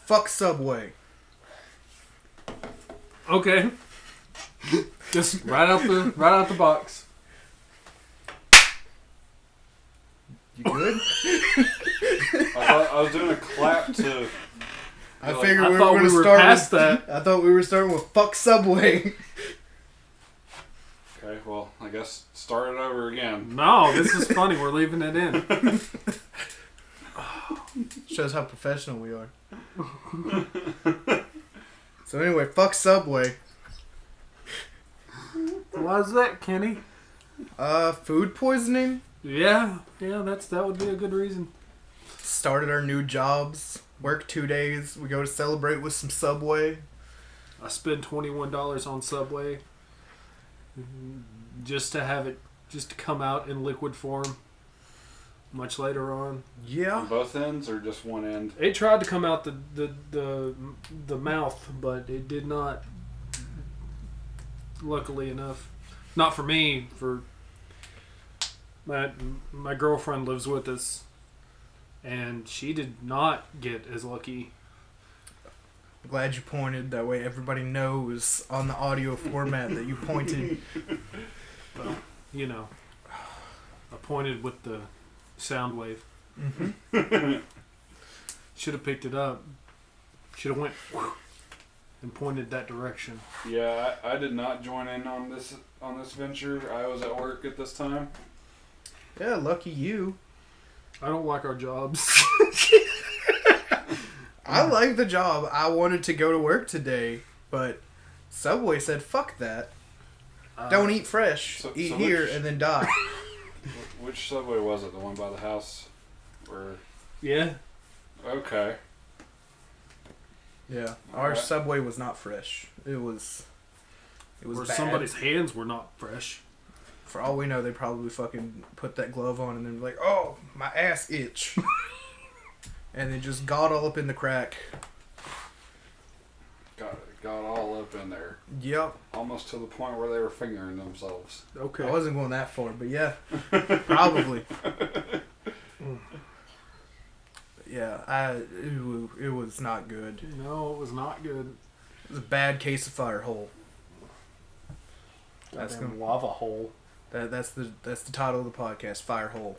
Fuck Subway. Okay. Just right out the box. You good? I was doing a clap to... I figured we thought were we were past that. I thought we were starting with fuck Subway. Okay, well, I guess start it over again. No, this is funny. We're leaving it in. Shows how professional we are. So anyway, fuck Subway. Why is that, Kenny? Food poisoning. Yeah, that would be a good reason. Started our new jobs. Work 2 days. We go to celebrate with some Subway. I spent $21 on Subway just to have it come out in liquid form much later on. Yeah. On both ends or just one end? It tried to come out the mouth, but it did not. Luckily enough, not for me. For my girlfriend lives with us, and she did not get as lucky. I'm glad you pointed. That way everybody knows on the audio format that you pointed. Well, I pointed with the sound wave. Mm-hmm. Should have picked it up. Should have went and pointed that direction. Yeah, I did not join in on this venture. I was at work at this time. Yeah, lucky you. I don't like our jobs. I like the job. I wanted to go to work today, but Subway said, fuck that. Don't eat fresh. Eat here and then die. Which Subway was it? The one by the house? Yeah. Okay. Yeah. Our Subway was not fresh. It was bad. Somebody's hands were not fresh. For all we know, they probably fucking put that glove on and then like, oh, my ass itch. And they just got all up in the crack. Got all up in there. Yep. Almost to the point where they were fingering themselves. Okay. I wasn't going that far, but yeah. Probably. Yeah, it was not good. No, it was not good. It was a bad case of Firehole. That's a lava hole. That's the title of the podcast, Firehole.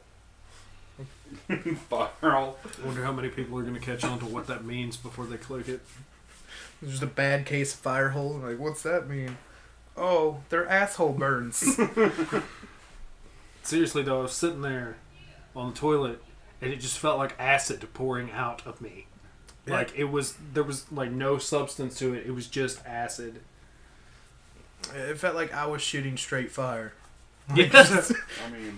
Firehole. I wonder how many people are going to catch on to what that means before they click it. It's just a bad case of Firehole. Like, what's that mean? Oh, their asshole burns. Seriously though, I was sitting there on the toilet and it just felt like acid pouring out of me. Yeah. Like there was like no substance to it. It was just acid. It felt like I was shooting straight fire. Yes. I mean,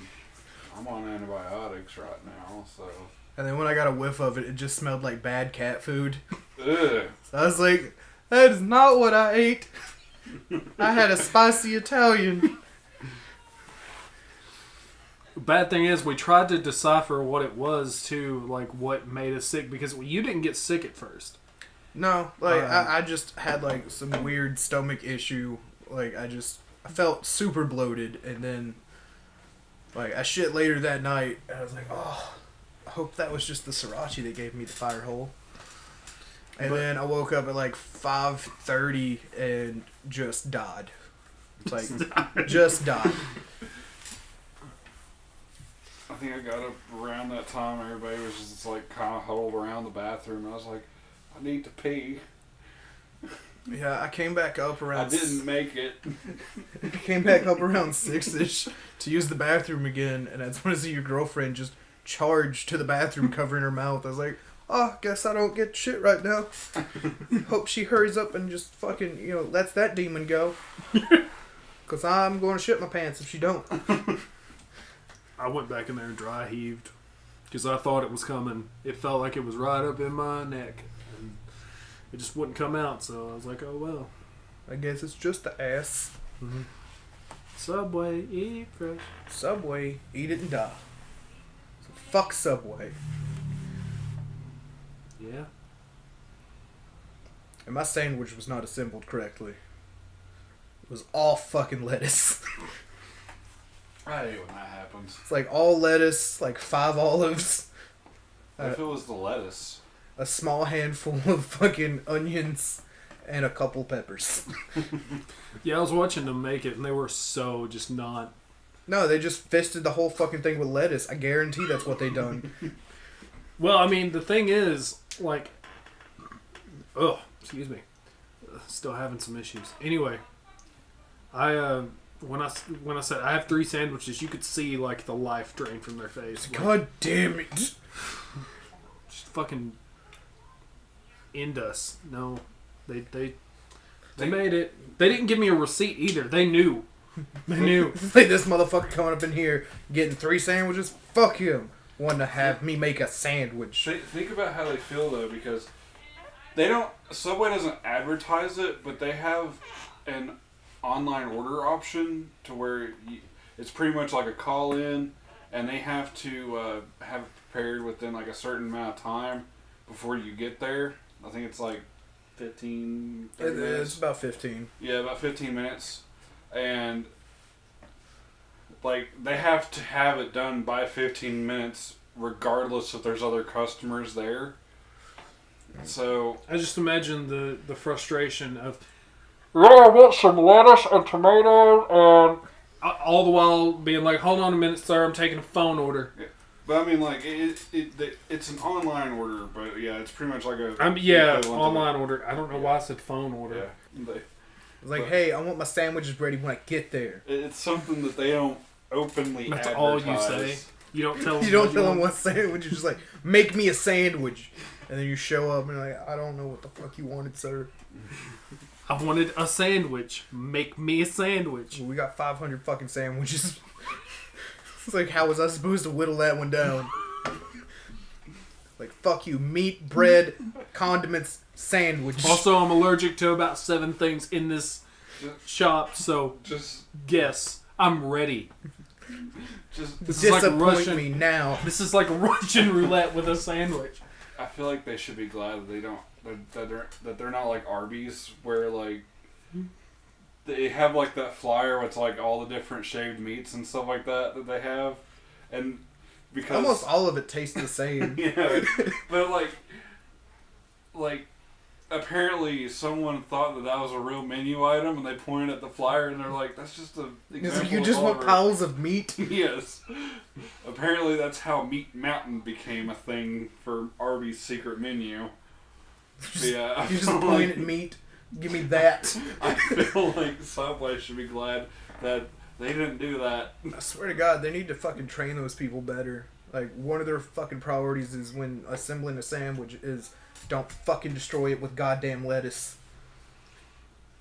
I'm on antibiotics right now, so. And then when I got a whiff of it, it just smelled like bad cat food. Ugh. So I was like, that is not what I ate. I had a spicy Italian. Bad thing is, we tried to decipher what it was too, like what made us sick, because you didn't get sick at first. No, like I just had like some weird stomach issue. Like I felt super bloated, and then like I shit later that night. And I was like, oh, I hope that was just the sriracha that gave me the Firehole. And then I woke up at like 5:30 and just died. Like just died. I think I got up around that time. Everybody was just like kind of huddled around the bathroom. And I was like, I need to pee. Yeah, I came back up around... I didn't make it. I came back up around 6-ish to use the bathroom again, and I just want to see your girlfriend just charge to the bathroom covering her mouth. I was like, oh, guess I don't get shit right now. Hope she hurries up and just fucking, lets that demon go. Because I'm going to shit my pants if she don't. I went back in there and dry heaved because I thought it was coming. It felt like it was right up in my neck. And it just wouldn't come out, so I was like, oh well. I guess it's just the ass. Mm-hmm. Subway, eat fresh. Subway, eat it and die. So fuck Subway. Yeah. And my sandwich was not assembled correctly. It was all fucking lettuce. I hate when that happens. It's like all lettuce, like 5 olives. If it was the lettuce. a small handful of fucking onions, and a couple peppers. Yeah, I was watching them make it, and they were so just not. No, they just fisted the whole fucking thing with lettuce. I guarantee that's what they done. Well, I mean, the thing is, like, excuse me, still having some issues. Anyway, when I said I have 3 sandwiches, you could see like the life drain from their face. Like, God damn it! Just fucking end us. No, they made it. They didn't give me a receipt either. They knew. They knew. Like, this motherfucker coming up in here getting 3 sandwiches? Fuck him. Wanting to have me make a sandwich. Think about how they feel though, because they don't. Subway doesn't advertise it, but they have an online order option to where it's pretty much like a call in, and they have to have it prepared within like a certain amount of time before you get there. I think it's like 15, 30 minutes. It's about 15. Yeah, about 15 minutes. And like they have to have it done by 15 minutes regardless if there's other customers there. So I just imagine the frustration of, I want some lettuce and tomato, and all the while being like, hold on a minute, sir, I'm taking a phone order. yeah. But I mean, like it's an online order, but yeah, it's pretty much like a online order. I don't know why I said phone order. Yeah. It's like, hey, I want my sandwiches ready when I get there. It's something that they don't openly That's advertise. all you say. You don't tell them. You don't tell them what sandwich. You're just like, make me a sandwich. And then you show up and you're like, I don't know what the fuck you wanted, sir. I wanted a sandwich. Make me a sandwich. We got 500 fucking sandwiches. It's like, how was I supposed to whittle that one down? Like, fuck you. Meat, bread, condiments, sandwich. Also, I'm allergic to about 7 things in this shop, so Just guess. I'm ready. This is like disappoint me now. This is like Russian roulette with a sandwich. I feel like they should be glad that they don't that they're not like Arby's, where like they have like that flyer with like all the different shaved meats and stuff like that they have, and because Almost all of it tastes the same. yeah, but like apparently someone thought that was a real menu item, and they pointed at the flyer and they're like, that's just a It's like, you just want piles of meat? Yes. Apparently that's how Meat Mountain became a thing for Arby's secret menu. Yeah. You just point at meat. Give me that. I feel like Subway should be glad that they didn't do that. I swear to God, they need to fucking train those people better. Like, one of their fucking priorities is when assembling a sandwich is don't fucking destroy it with goddamn lettuce.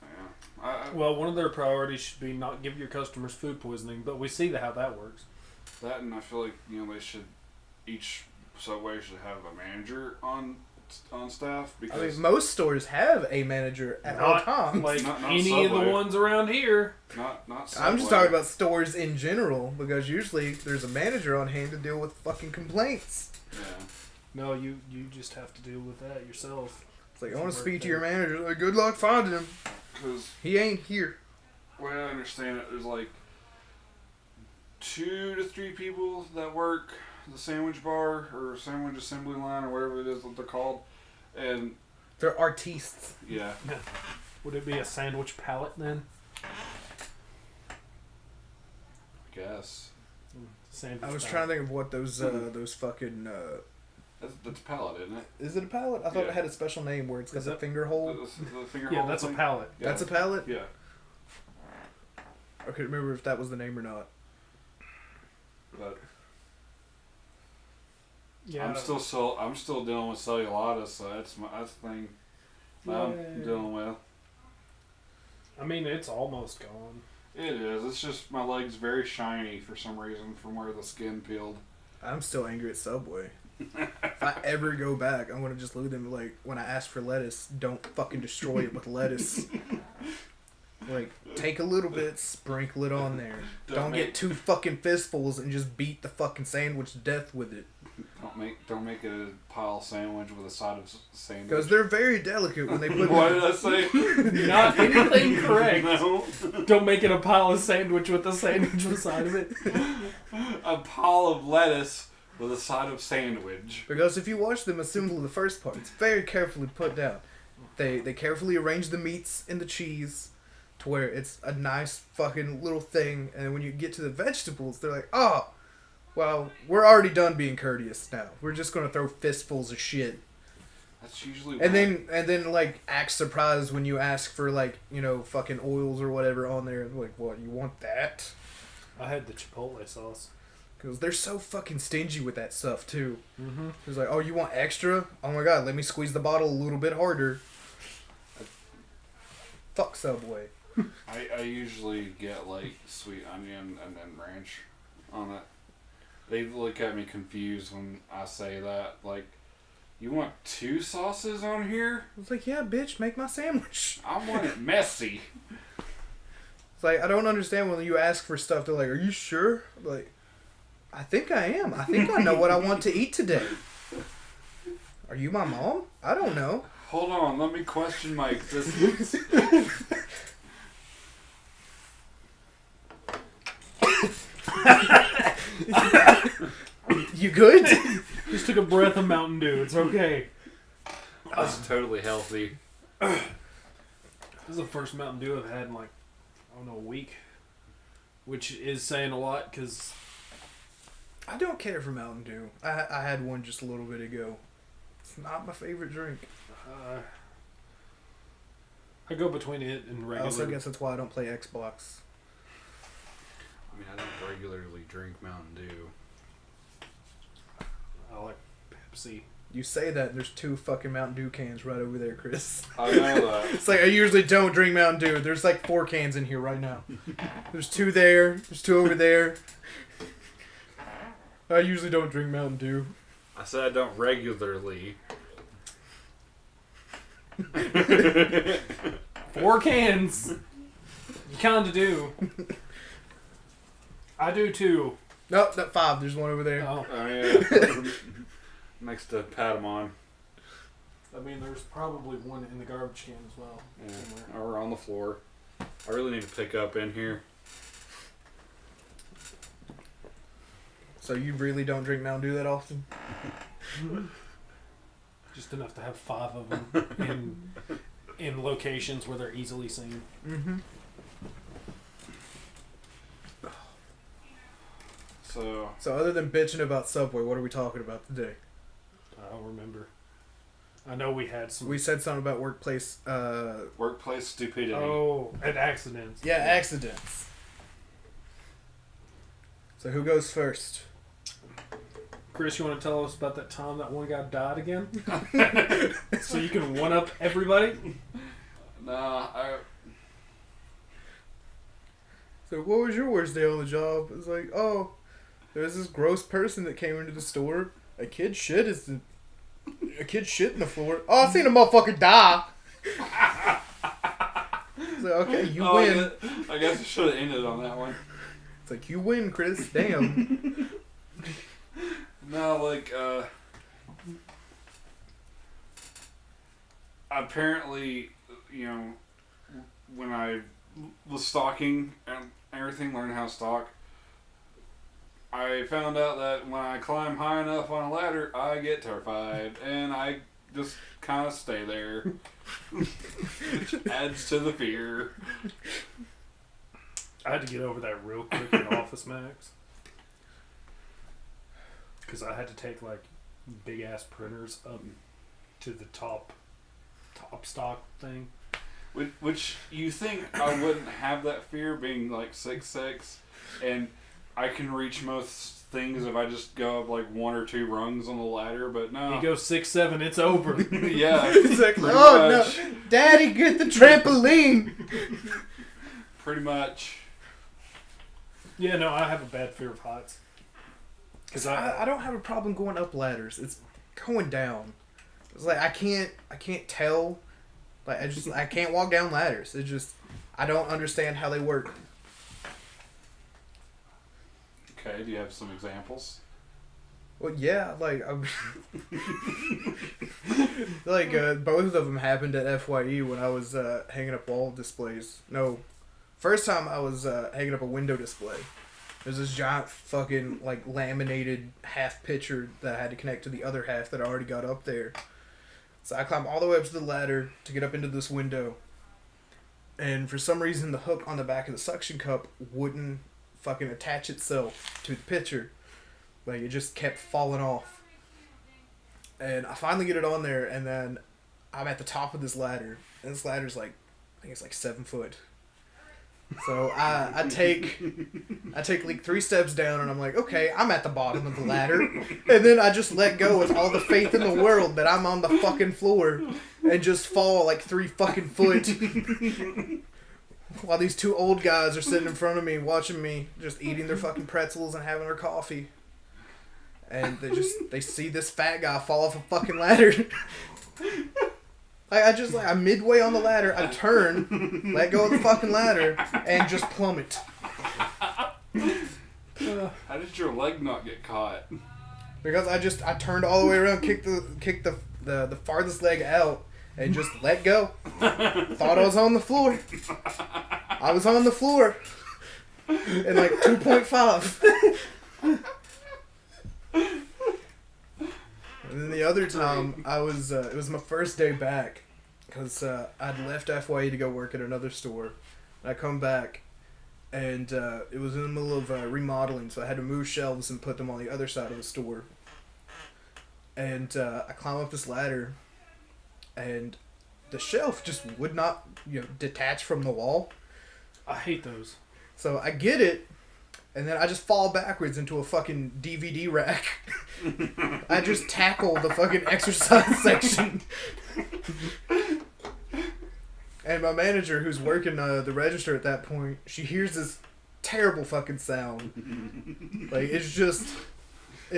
Yeah. Well, one of their priorities should be not give your customers food poisoning, but we see how that works. That, and I feel like, they should, each Subway should have a manager on staff, because I mean, most stores have a manager at all times. Like Not any of the Subway. ones around here. not Subway. I'm just talking about stores in general, because usually there's a manager on hand to deal with fucking complaints. Yeah. No, you just have to deal with that yourself. It's like, I want to speak to your manager. Like, good luck finding him. Because He ain't here. the way I understand it, there's like 2 to 3 people that work the sandwich bar or sandwich assembly line or whatever it is that they're called, and They're artistes. yeah, Would it be a sandwich pallet then? I guess Sandwich I was pallet. trying to think of what those fucking that's pallet, isn't it? is it a pallet? I thought Yeah. it had a special name where it's got Is the it? finger hole. The finger Yeah, hole that's a thing? pallet. Yeah. That's a pallet? Yeah. I couldn't remember if that was the name or not. But Yeah. I'm still dealing with cellulitis, so that's the thing I'm Yeah. dealing with. I mean, it's almost gone. It is. It's just my leg's very shiny for some reason from where the skin peeled. I'm still angry at Subway. If I ever go back, I'm gonna just look at them like, when I ask for lettuce, don't fucking destroy it with lettuce. Like, take a little bit, sprinkle it on there. Don't get 2 fucking fistfuls and just beat the fucking sandwich to death with it. Don't make it a pile sandwich with a side of sandwich. Because they're very delicate when they put What did I say? Not anything correct. No. Don't make it a pile of sandwich with a sandwich beside of it. A pile of lettuce with a side of sandwich. Because if you watch them assemble the first part, it's very carefully put down. They carefully arrange the meats and the cheese to where it's a nice fucking little thing, and when you get to the vegetables, they're like, oh, well, we're already done being courteous now. We're just gonna throw fistfuls of shit. That's usually and then like act surprised when you ask for like, you know, fucking oils or whatever on there. Like, what, you want that? I had the chipotle sauce. Because they're so fucking stingy with that stuff too. Mm-hmm. It's like, oh, you want extra? Oh my god, let me squeeze the bottle a little bit harder. Fuck Subway. I usually get like sweet onion and then ranch on it. They look at me confused when I say that. Like, you want 2 sauces on here? I was like, yeah, bitch, make my sandwich. I want it messy. It's like, I don't understand when you ask for stuff. They're like, are you sure? I'm like, I think I am. I think I know what I want to eat today. Are you my mom? I don't know. Hold on, let me question my existence. You good? Just took a breath of Mountain Dew. It's okay. That's totally healthy. This is the first Mountain Dew I've had in like, I don't know, a week. Which is saying a lot because I don't care for Mountain Dew. I had one just a little bit ago. It's not my favorite drink. I go between it and regular. I also guess that's why I don't play Xbox. I mean, I don't regularly drink Mountain Dew. I like Pepsi. You say that, and there's 2 fucking Mountain Dew cans right over there, Chris. I know that. It's like, I usually don't drink Mountain Dew. There's like 4 cans in here right now. There's 2 there. There's 2 over there. I usually don't drink Mountain Dew. I said I don't regularly. 4 cans. You kinda do. I do too. Nope, not 5. There's one over there. Oh. Oh, yeah. Next to Patamon. I mean, there's probably one in the garbage can as well. Yeah. Somewhere. Or on the floor. I really need to pick up in here. So you really don't drink Mountain Dew that often? Just enough to have 5 of them in locations where they're easily seen. Mm-hmm. So other than bitching about Subway, what are we talking about today? I don't remember. I know we had some. We said something about workplace. Workplace stupidity. Oh, and accidents. Yeah, accidents. So who goes first? Chris, you want to tell us about that time that one guy died again? So you can one-up everybody? Nah, So what was your worst day on the job? It's like, oh, there was this gross person that came into the store. A kid shit in the floor. Oh, I seen a motherfucker die. It's like, okay, you win. I guess I should have ended on that one. It's like, you win, Chris. Damn. No, like, apparently, you know, when I was stalking and everything, learning how to stalk, I found out that when I climb high enough on a ladder, I get terrified, and I just kind of stay there. Which adds to the fear. I had to get over that real quick in Office Max. Because I had to take, like, big-ass printers up to the top stock thing. Which you think I wouldn't have that fear being like 6'6", and I can reach most things if I just go up like 1 or 2 rungs on the ladder, but no. You go 6'7", it's over. Yeah. Exactly. Oh much. No, Daddy, get the trampoline. Pretty much. Yeah, no, I have a bad fear of heights. Cause I don't have a problem going up ladders. It's going down. It's like I can't tell. Like I can't walk down ladders. It's just I don't understand how they work. Okay, do you have some examples? Well, yeah, like both of them happened at FYE when I was hanging up wall displays. No, first time I was hanging up a window display. There's this giant fucking, like, laminated half pitcher that I had to connect to the other half that I already got up there. So I climbed all the way up to the ladder to get up into this window. And for some reason, the hook on the back of the suction cup wouldn't fucking attach itself to the pitcher. Like, it just kept falling off. And I finally get it on there, and then I'm at the top of this ladder. And this ladder's like, I think it's like 7 foot. So I take like 3 steps down, and I'm like, okay, I'm at the bottom of the ladder. And then I just let go with all the faith in the world that I'm on the fucking floor and just fall like 3 fucking foot. While these 2 old guys are sitting in front of me watching me just eating their fucking pretzels and having their coffee. And they see this fat guy fall off a fucking ladder. I'm midway on the ladder, I turn, let go of the fucking ladder, and just plummet. How did your leg not get caught? Because I turned all the way around, kicked the farthest leg out, and just let go. Thought I was on the floor. I was on the floor. In like 2.5. And then the other time, it was my first day back, because I'd left FYE to go work at another store. I come back, and it was in the middle of remodeling, so I had to move shelves and put them on the other side of the store. And I climb up this ladder, and the shelf just would not, detach from the wall. I hate those. So I get it, and then I just fall backwards into a fucking DVD rack. I just tackle the fucking exercise section. And my manager, who's working the register at that point, she hears this terrible fucking sound. Like, it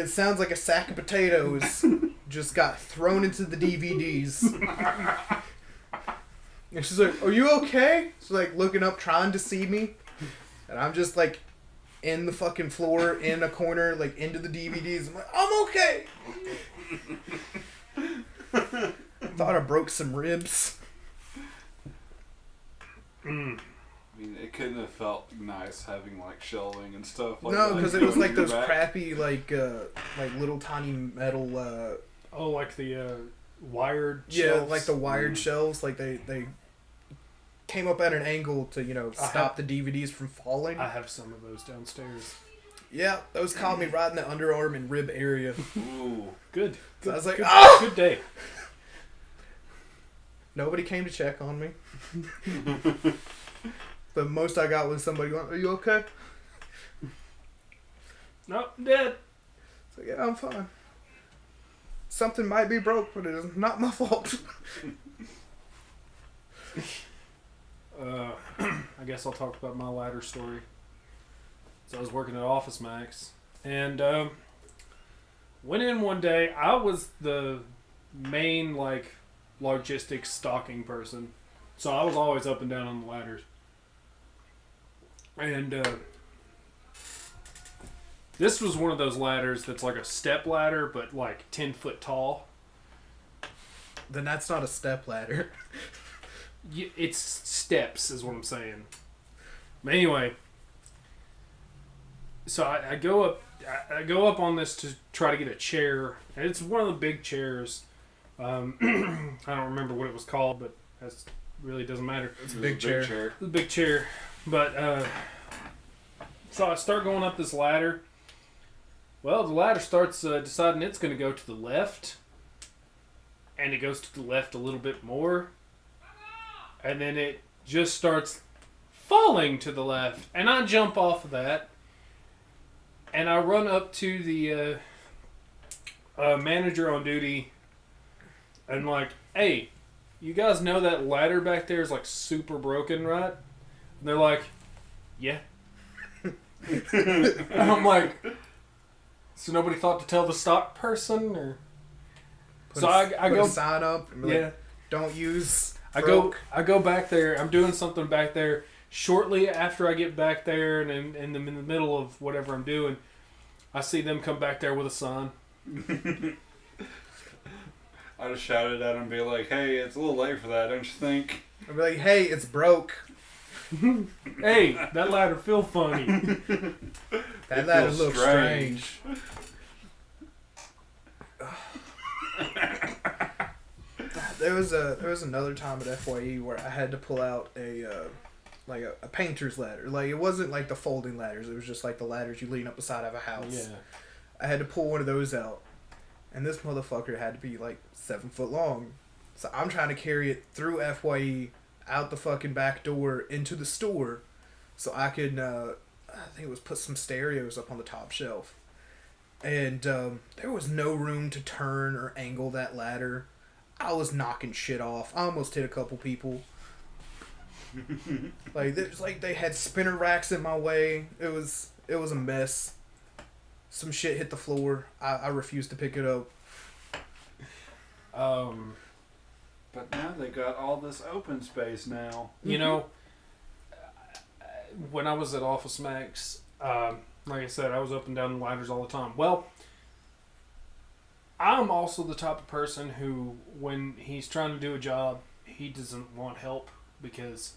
sounds like a sack of potatoes just got thrown into the DVDs. And she's like, "Are you okay?" She's like looking up, trying to see me. And I'm just like in the fucking floor, in a corner, like into the DVDs. I'm like, "I'm okay." Thought I broke some ribs. I mean, it couldn't have felt nice having like shelving and stuff. Like No, because it was like those back. crappy, like little tiny metal. Like the wired. Yeah, shelves. like the wired shelves. Like they came up at an angle to stop the DVDs from falling. I have some of those downstairs. Yeah, those caught me right in the underarm and rib area. Ooh, Good. So I was like, good, "Ah!" good day. Nobody came to check on me. The most I got was somebody going, "Are you okay?" Nope, I'm dead. So yeah, I'm fine. Something might be broke, but it is not my fault. I guess I'll talk about my ladder story. So I was working at Office Max, and went in one day. I was the main logistics stocking person, so I was always up and down on the ladders. And this was one of those ladders that's like a step ladder, but like 10 foot tall. Then that's not a step ladder. It's steps, is what I'm saying. But anyway, so I go up. I go up on this to try to get a chair, and it's one of the big chairs. I don't remember what it was called, but that really doesn't matter. It's a big chair. It's a big chair, but so I start going up this ladder. Well, the ladder starts deciding it's going to go to the left, and it goes to the left a little bit more, and then it just starts falling to the left, and I jump off of that, and I run up to the manager on duty, and like, "Hey, you guys know that ladder back there is like super broken, right?" And they're like, "Yeah." And I'm like, "So nobody thought to tell the stock person?" Or Put so a I go sign up. And be like, "Don't use." I go back there. I'm doing something back there. Shortly after I get back there, and in the middle of whatever I'm doing, I see them come back there with a sign. I just shouted at him and be like, "Hey, it's a little late for that, don't you think?" I'd be like, "Hey, it's broke." Hey, that ladder feel funny. That ladder looks strange. There was another time at FYE where I had to pull out a painter's ladder. Like, it wasn't like the folding ladders. It was just like the ladders you lean up the side of a house. Yeah. I had to pull one of those out, and this motherfucker had to be like 7 foot long. So I'm trying to carry it through FYE, out the fucking back door into the store, so I could I think it was put some stereos up on the top shelf. And there was no room to turn or angle that ladder. I was knocking shit off. I almost hit a couple people. Like they had spinner racks in my way. It was a mess. Some shit hit the floor. I refused to pick it up. But now they got all this open space now. You know, when I was at Office Max, like I said, I was up and down the ladders all the time. Well, I'm also the type of person who, when he's trying to do a job, he doesn't want help because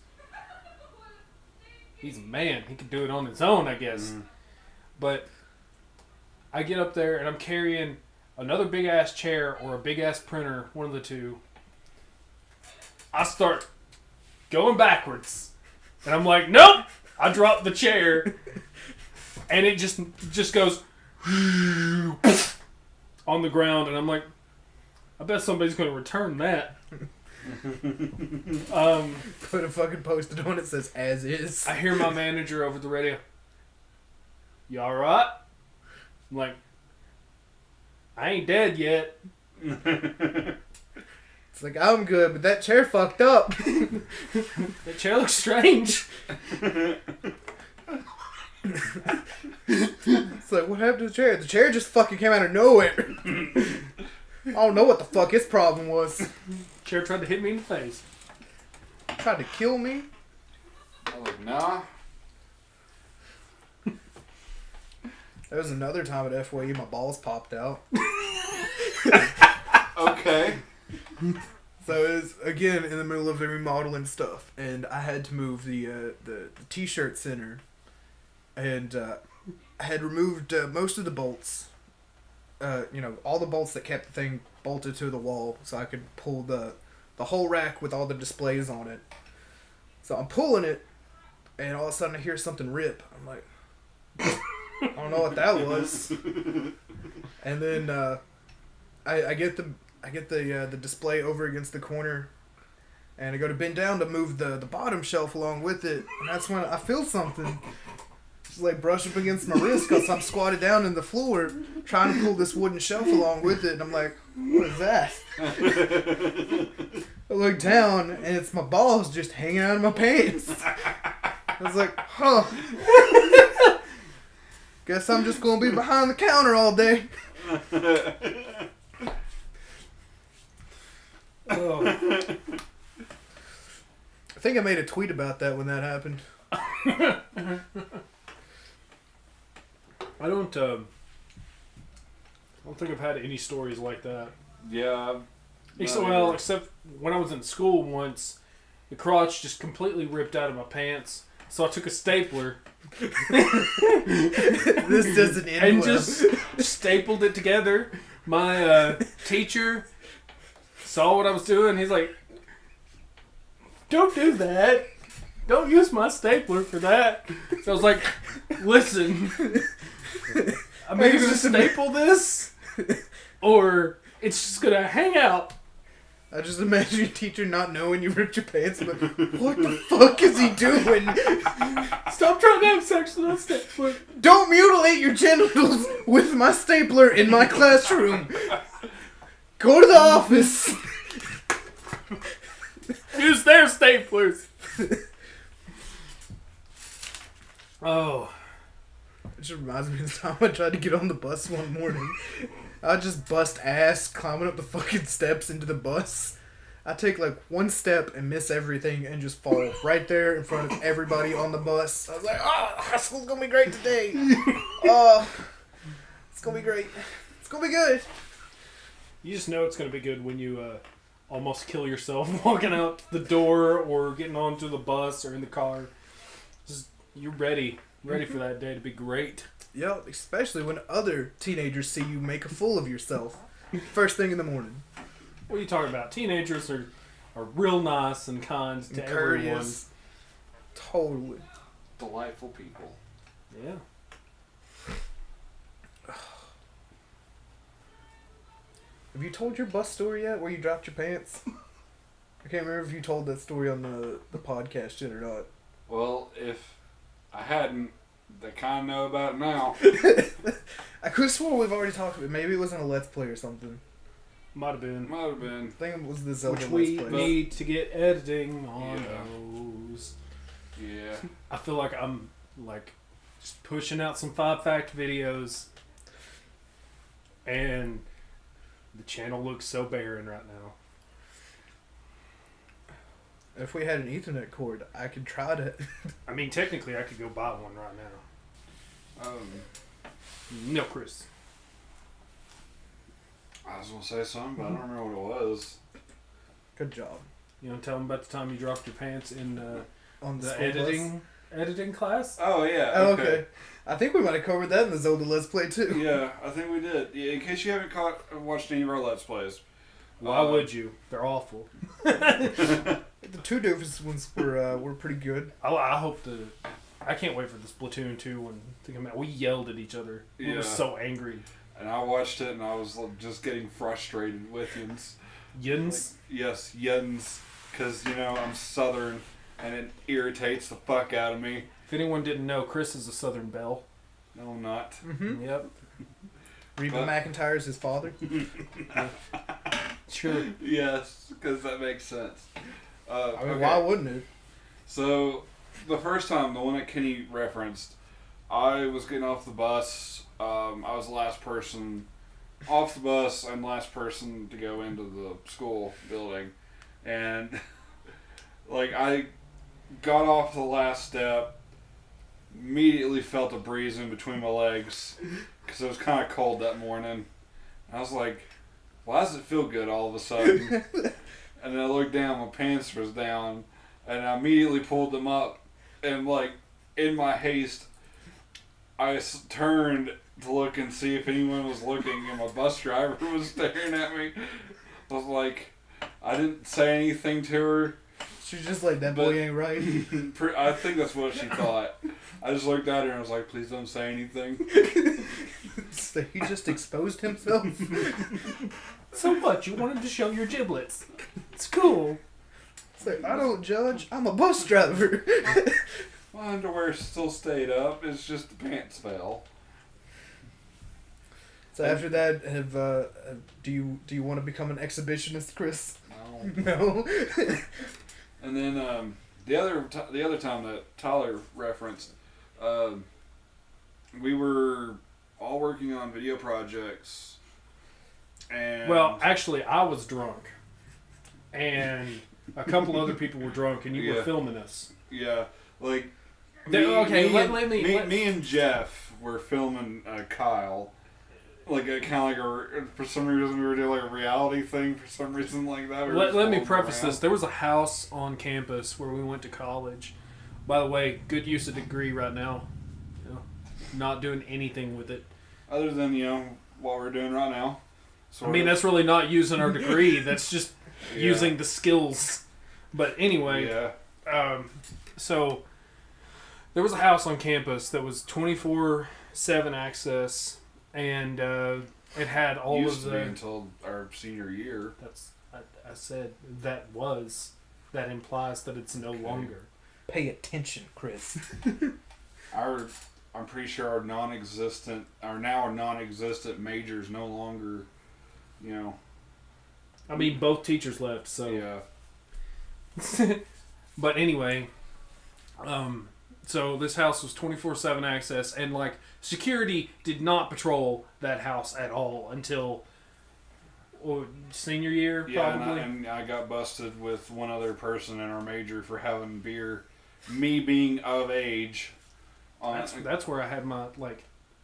he's a man. He can do it on his own, I guess. Mm. But I get up there and I'm carrying another big ass chair or a big ass printer, one of the two. I start going backwards. And I'm like, nope! I drop the chair. And it just goes on the ground. And I'm like, I bet somebody's going to return that. Put a fucking post-it on it that says, as is. I hear my manager over the radio. You alright? I'm like, I ain't dead yet. It's like, I'm good, but that chair fucked up. That chair looks strange. It's like, what happened to the chair? The chair just fucking came out of nowhere. I don't know what the fuck his problem was. Chair tried to hit me in the face. Tried to kill me? I was like, nah. There was another time at FYE my balls popped out. Okay. So it was, again, in the middle of the remodeling stuff, and I had to move the t-shirt center, and I had removed most of the bolts, all the bolts that kept the thing bolted to the wall, so I could pull the whole rack with all the displays on it. So I'm pulling it, and all of a sudden I hear something rip. I'm like, I don't know what that was. And then I get the display over against the corner, and I go to bend down to move the bottom shelf along with it, and that's when I feel something just like brush up against my wrist because I'm squatted down in the floor trying to pull this wooden shelf along with it, and I'm like, what is that? I look down, and it's my balls just hanging out of my pants. I was like, huh. Guess I'm just gonna be behind the counter all day. Oh. I think I made a tweet about that when that happened. I don't think I've had any stories like that. Yeah. Except when I was in school once, the crotch just completely ripped out of my pants. So I took a stapler. This doesn't end and well. just stapled it together. My teacher saw what I was doing. He's like, don't do that. Don't use my stapler for that. So I was like, listen, I'm either going to staple this or it's just going to hang out. I just imagine your teacher not knowing you ripped your pants, but what the fuck is he doing? Stop trying to have sex with that stapler. Don't mutilate your genitals with my stapler in my classroom. Go to the office. Use their staplers. Oh. It just reminds me of the time I tried to get on the bus one morning. I just bust ass climbing up the fucking steps into the bus. I take like one step and miss everything and just fall right there in front of everybody on the bus. I was like, high school's gonna be great today. It's gonna be great. It's gonna be good. You just know it's gonna be good when you almost kill yourself walking out the door or getting onto the bus or in the car. You're ready for that day to be great. Yep, especially when other teenagers see you make a fool of yourself first thing in the morning. What are you talking about? Teenagers are real nice and kind to everyone. Totally. Delightful people. Yeah. Have you told your bus story yet, where you dropped your pants? I can't remember if you told that story on the podcast yet or not. Well, if I hadn't, they kind of know about it now. I could have sworn we've already talked about it. Maybe it was in a Let's Play or something. Might have been. I think it was the Zelda Which Let's we Play. need to get editing on Yeah. those. Yeah. I feel like I'm just pushing out some 5-fact videos, and the channel looks so barren right now. If we had an Ethernet cord, I could try to... I mean, technically, I could go buy one right now. No, Chris. I was gonna say something, but I don't remember what it was. Good job. You want to tell them about the time you dropped your pants in On the school bus? editing class? Oh yeah. Oh, okay. I think we might have covered that in the Zelda Let's Play too. Yeah, I think we did. Yeah, in case you haven't watched any of our Let's Plays. Why would you? They're awful. The two different ones were pretty good. I hope to... I can't wait for the Splatoon 2 one to come out. We yelled at each other. We were so angry. And I watched it and I was just getting frustrated with Yins. Yins? Yes, Yins. Because, I'm Southern and it irritates the fuck out of me. If anyone didn't know, Chris is a Southern Belle. No, I'm not. Mm-hmm. Yep. Reba McEntire is his father. Sure. Yes, because that makes sense. I mean, why wouldn't it? So, the first time, the one that Kenny referenced, I was getting off the bus. I was the last person off the bus and last person to go into the school building. And, I got off the last step, immediately felt a breeze in between my legs because it was kind of cold that morning. I was like, why does it feel good all of a sudden? And then I looked down, my pants was down, and I immediately pulled them up. And, in my haste, I turned to look and see if anyone was looking, and my bus driver was staring at me. I was like, I didn't say anything to her. She's just like, that boy ain't right. I think that's what she thought. I just looked at her and I was like, please don't say anything. So he just exposed himself? So what? You wanted to show your giblets. It's cool. It's like, I don't judge. I'm a bus driver. My underwear still stayed up. It's just the pants fell. So after that, do you want to become an exhibitionist, Chris? No. No. And then the other time that Tyler referenced, we were all working on video projects. And Well, actually, I was drunk. And a couple other people were drunk, and you were filming us. Yeah, me and Jeff were filming Kyle. For some reason we were doing a reality thing for some reason like that. Let me preface this. There was a house on campus where we went to college. By the way, good use of degree right now. Not doing anything with it. Other than, what we're doing right now. That's really not using our degree. That's just using the skills. But anyway, so there was a house on campus that was 24/7 access. And it had all used of to the... be until our senior year. I said that implies that it's no longer. Pay attention, Chris. I'm pretty sure our non-existent majors no longer, I mean, both teachers left, so... Yeah. But anyway, so this house was 24/7 access, and security did not patrol that house at all until senior year, probably. And I got busted with one other person in our major for having beer. Me being of age. That's where I had my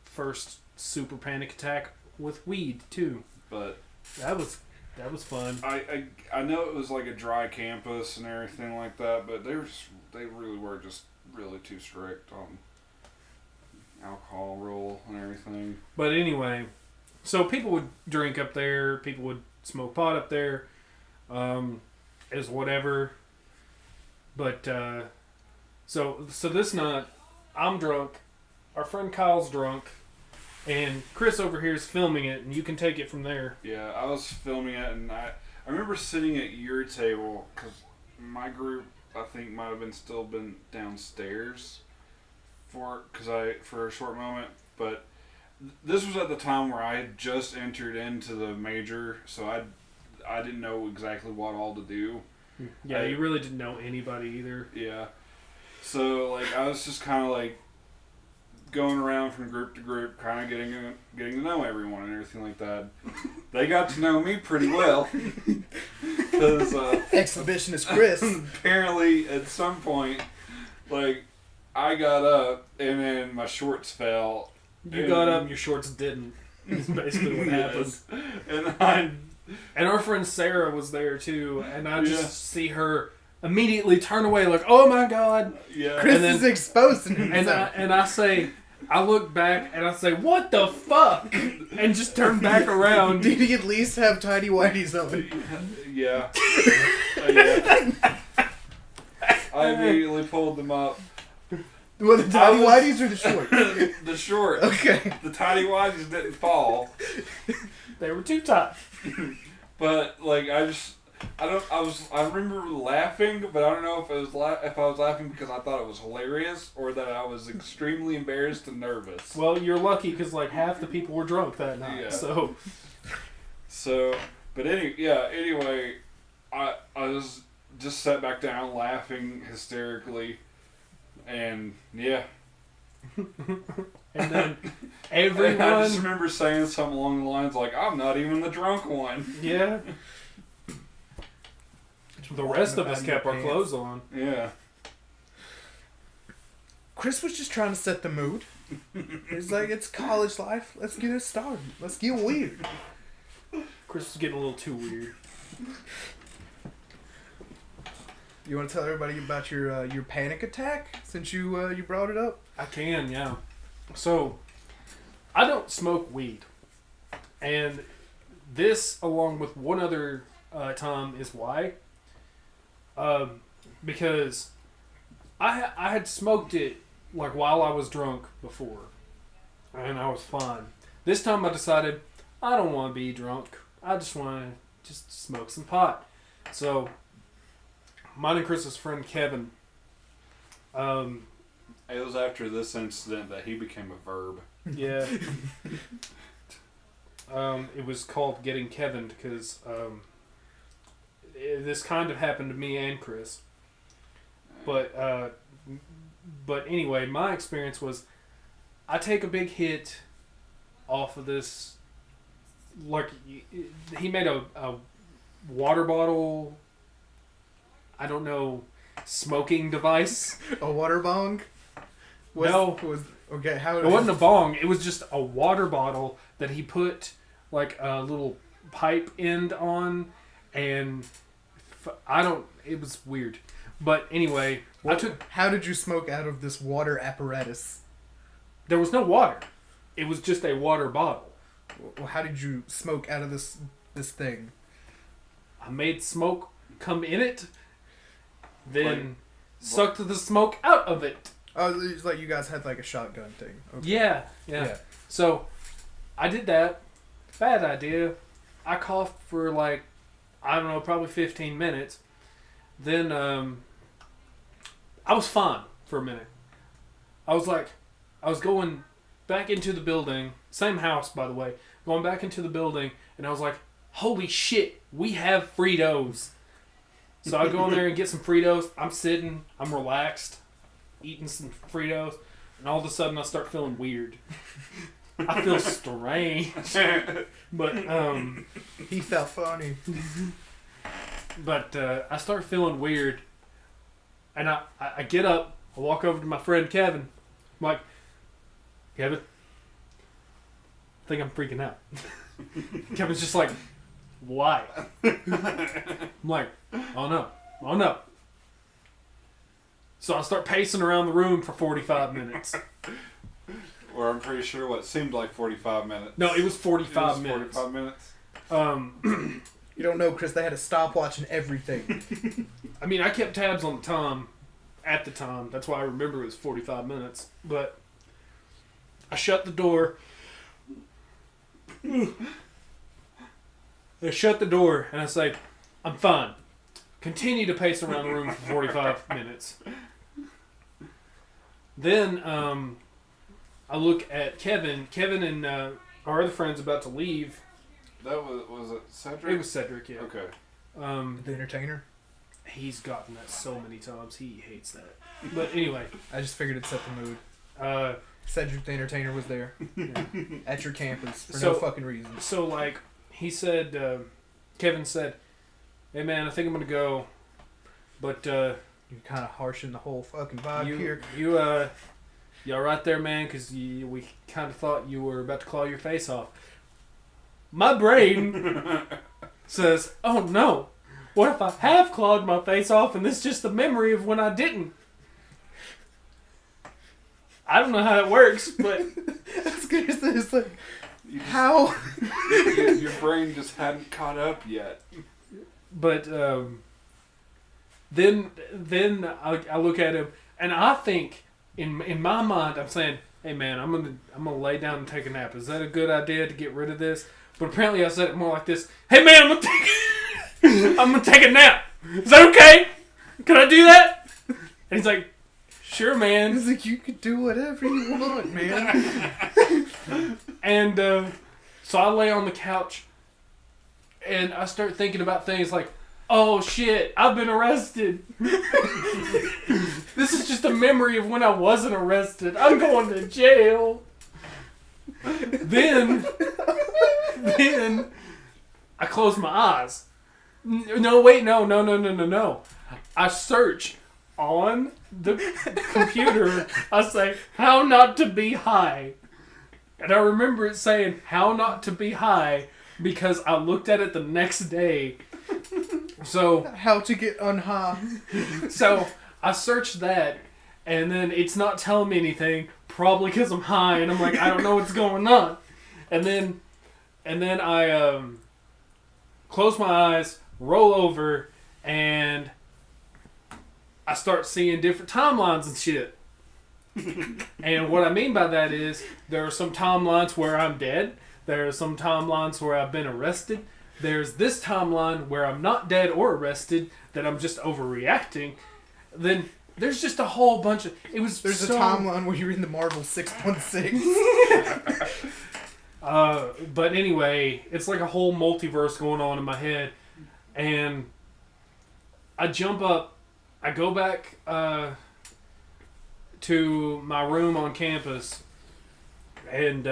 first super panic attack with weed too. But that was fun. I know it was a dry campus and everything like that, but they really were just really too strict on alcohol rule and everything. But anyway, so people would drink up there. People would smoke pot up there, as whatever. But so this night, I'm drunk. Our friend Kyle's drunk, and Chris over here is filming it, and you can take it from there. Yeah, I was filming it, and I remember sitting at your table because my group, I think, might have been downstairs for a short moment, but this was at the time where I had just entered into the major, so I didn't know exactly what all to do. Yeah, you really didn't know anybody either. Yeah, so like I was just kind of like going around from group to group, kind of getting to know everyone and everything like that. They got to know me pretty well because Exhibitionist Chris. apparently at some point, like, I got up and then my shorts fell. You got up and your shorts didn't. Is basically what happened. And And our friend Sarah was there too, and I just see her immediately turn away like, "Oh my God!" yeah, Chris and then, is exposing himself. I look back and I say, "What the fuck?" and just turn back around. Did he at least have tidy whities on? yeah. Yeah. I immediately pulled them up. Well, the tidy whities or the shorts? The shorts. Okay. The tidy whities didn't fall. They were too tight. But like I remember laughing, but I don't know if if I was laughing because I thought it was hilarious or that I was extremely embarrassed and nervous. Well, you're lucky because like half the people were drunk that night. Yeah. So, but anyway, I was just sat back down laughing hysterically, and yeah. And then everyone. I just remember saying something along the lines like, "I'm not even the drunk one." Yeah. The rest of us kept our clothes on. Yeah. Chris was just trying to set the mood. He's like, it's college life. Let's get it started. Let's get weird. Chris was getting a little too weird. You want to tell everybody about your panic attack since you brought it up? I can, yeah. So, I don't smoke weed. And this, along with one other time, is why. Because I had smoked it like while I was drunk before, and I was fine. This time I decided I don't want to be drunk. I just want to just smoke some pot. So mine and Chris's friend Kevin. It was after this incident that he became a verb. Yeah. It was called Getting Kevin because this kind of happened to me and Chris. But anyway, my experience was I take a big hit off of this. Like, he made a water bottle, I don't know, smoking device. A water bong? Okay, how? It wasn't a bong. It was just a water bottle that he put like a little pipe end on, and it was weird. But anyway, How did you smoke out of this water apparatus? There was no water. It was just a water bottle. Well, how did you smoke out of this thing? I made smoke come in it, then sucked the smoke out of it. Oh, it's like you guys had like a shotgun thing. Okay. Yeah. So, I did that. Bad idea. I coughed for like, I don't know, probably 15 minutes. Then, I was fine for a minute. I was going back into the building, same house by the way, going back into the building, and I was like, holy shit, we have Fritos. So I go in there and get some Fritos. I'm sitting, I'm relaxed, eating some Fritos, and all of a sudden I start feeling weird. I feel strange. But, He felt funny. But I start feeling weird, and I get up, I walk over to my friend Kevin. I'm like, Kevin, I think I'm freaking out. Kevin's just like, why? I'm like, oh no. So I start pacing around the room for 45 minutes. Or I'm pretty sure what seemed like 45 minutes. No, it was 45 minutes. 45 minutes. You don't know, Chris. They had a stopwatch and everything. I mean, I kept tabs on the time at the time. That's why I remember it was 45 minutes. But I shut the door. I shut the door and I say, I'm fine. Continue to pace around the room for 45 minutes. Then I look at Kevin. Kevin and our other friend's about to leave. That was it Cedric? It was Cedric, yeah. Okay. The entertainer. He's gotten that so many times. He hates that. But anyway. I just figured it set the mood. Uh, Cedric the entertainer was there. At your campus for So- no fucking reason. So, like, he said, Kevin said, hey, man, I think I'm going to go. But, You're kind of harshing the whole fucking vibe here. you all right there, man? Because we kind of thought you were about to claw your face off. My brain says, oh, no. What if I have clawed my face off and this is just a memory of when I didn't? I don't know how that works, but... That's good. It's like, how? Your brain just hadn't caught up yet. But then I look at him and I think in my mind I'm saying, hey man, I'm gonna lay down and take a nap. Is that a good idea to get rid of this? But apparently I said it more like this. Hey man, I'm gonna take a nap. Is that okay? Can I do that? And he's like, sure man. It's like, you could do whatever you want, man. And so I lay on the couch and I start thinking about things like, oh shit, I've been arrested. This is just a memory of when I wasn't arrested. I'm going to jail. Then I close my eyes. No, wait, no. I search on the computer. I say, how not to be high. And I remember it saying, how not to be high, because I looked at it the next day. So How to get unhigh. So I searched that, and then it's not telling me anything, probably because I'm high, and I'm like, I don't know what's going on. And then I close my eyes, roll over, and I start seeing different timelines and shit. And what I mean by that is, there are some timelines where I'm dead. There are some timelines where I've been arrested. There's this timeline where I'm not dead or arrested, that I'm just overreacting. Then there's just a whole bunch of... There's a timeline where you're in the Marvel 616. But anyway, it's like a whole multiverse going on in my head. And I jump up, I go back to my room on campus, and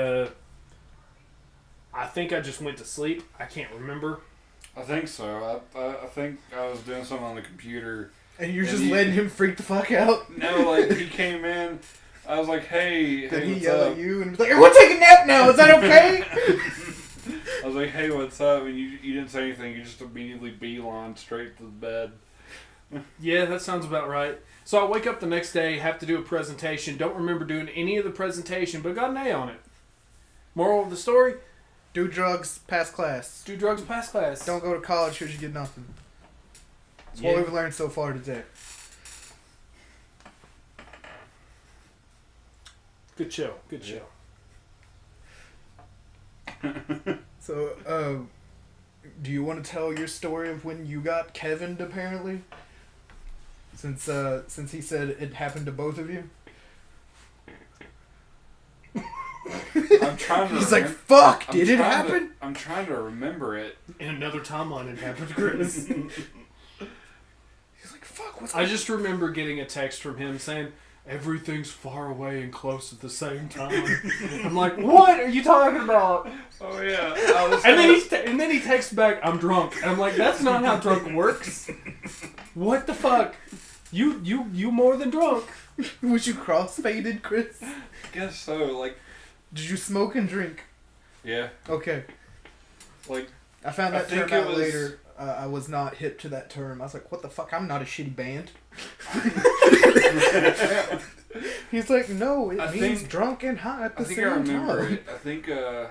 I think I just went to sleep. I can't remember. I think so. I think I was doing something on the computer. And you're just letting him freak the fuck out? No, like, he came in. I was like, hey, Did he what's yell up? at you and was like, we'll take a nap now, is that okay? I was like, hey, what's up? And you didn't say anything. You just immediately beeline straight to the bed. Yeah, that sounds about right. So I wake up the next day, have to do a presentation. Don't remember doing any of the presentation, but got an A on it. Moral of the story? Do drugs, pass class. Do drugs, pass class. Don't go to college because you get nothing. That's what we've learned so far today. Good show. Good show. So, do you want to tell your story of when you got Kevin'd, apparently? Since he said it happened to both of you? I'm trying to... He's like, fuck, did it happen? I'm trying to remember it. In another timeline it happened to Chris. He's like, fuck, what's I just remember getting a text from him saying, everything's far away and close at the same time. I'm like, what are you talking about? Oh, yeah. And then he texts back, I'm drunk. And I'm like, that's not how drunk works. What the fuck? You more than drunk. Was you cross-faded, Chris? I guess so. Like, did you smoke and drink? yeah. Okay. Like, I found I that think term it out was- later. I was not hip to that term. I was like, what the fuck? I'm not a shitty band. He's like, no, it I means think- drunk and high at the I think same I remember time. it. I think it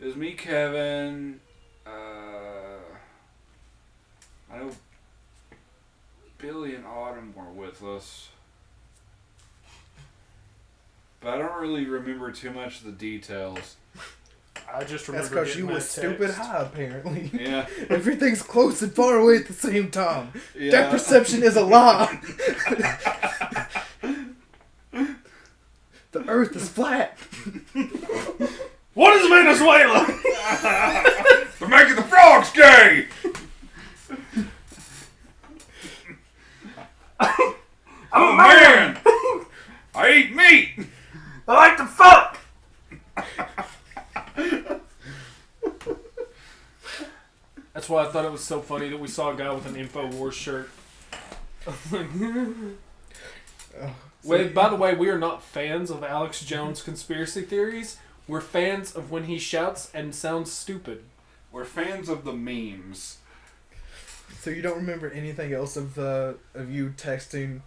was me, Kevin. I know Billy and Autumn were with us, but I don't really remember too much of the details. I just That's remember because you getting was that stupid text. high, apparently. Yeah, Everything's close and far away at the same time. yeah. That perception is a lie. The earth is flat. What is Venezuela? They're making the frogs gay. I'm a man. I eat meat. I like to fuck. That's why I thought it was so funny that we saw a guy with an InfoWars shirt. Wait, by the way, we are not fans of Alex Jones conspiracy theories. We're fans of when he shouts and sounds stupid. We're fans of the memes. So you don't remember anything else of you texting